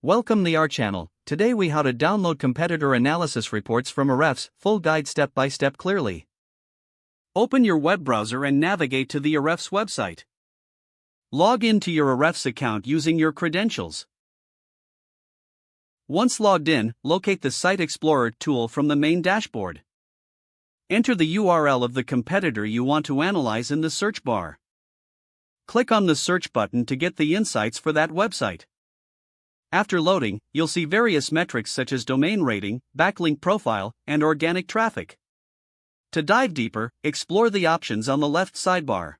Welcome to our channel. Today we how to download competitor analysis reports from Ahrefs, full guide step by step clearly. Open your web browser and navigate to the Ahrefs website. Log into your Ahrefs account using your credentials. Once logged in, locate the Site Explorer tool from the main dashboard. Enter the URL of the competitor you want to analyze in the search bar. Click on the search button to get the insights for that website. After loading, you'll see various metrics such as domain rating, backlink profile, and organic traffic. To dive deeper, explore the options on the left sidebar.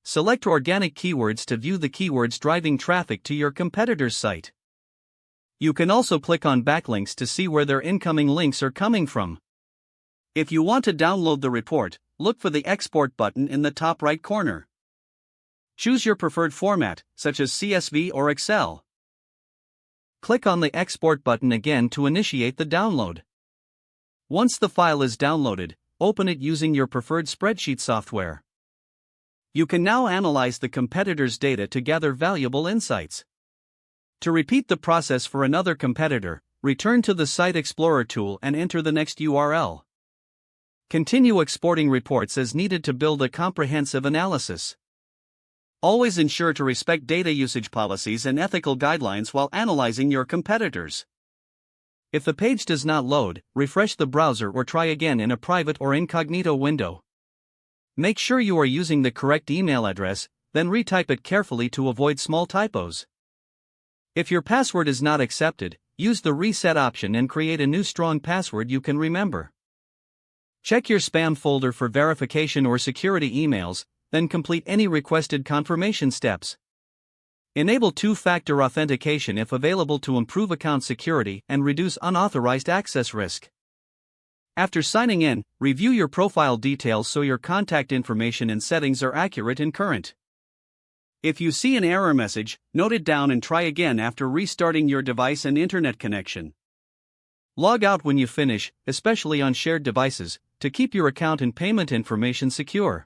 Select organic keywords to view the keywords driving traffic to your competitor's site. You can also click on backlinks to see where their incoming links are coming from. If you want to download the report, look for the Export button in the top right corner. Choose your preferred format, such as CSV or Excel. Click on the Export button again to initiate the download. Once the file is downloaded, open it using your preferred spreadsheet software. You can now analyze the competitor's data to gather valuable insights. To repeat the process for another competitor, return to the Site Explorer tool and enter the next URL. Continue exporting reports as needed to build a comprehensive analysis. Always ensure to respect data usage policies and ethical guidelines while analyzing your competitors. If the page does not load, refresh the browser or try again in a private or incognito window. Make sure you are using the correct email address, then retype it carefully to avoid small typos. If your password is not accepted, use the reset option and create a new strong password you can remember. Check your spam folder for verification or security emails, then complete any requested confirmation steps. Enable two-factor authentication if available to improve account security and reduce unauthorized access risk. After signing in, review your profile details so your contact information and settings are accurate and current. If you see an error message, note it down and try again after restarting your device and internet connection. Log out when you finish, especially on shared devices, to keep your account and payment information secure.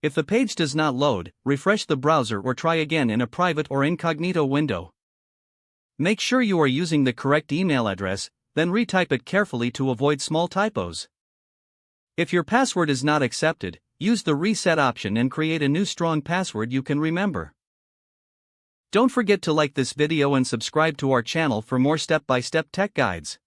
If the page does not load, refresh the browser or try again in a private or incognito window. Make sure you are using the correct email address, then retype it carefully to avoid small typos. If your password is not accepted, use the reset option and create a new strong password you can remember. Don't forget to like this video and subscribe to our channel for more step-by-step tech guides.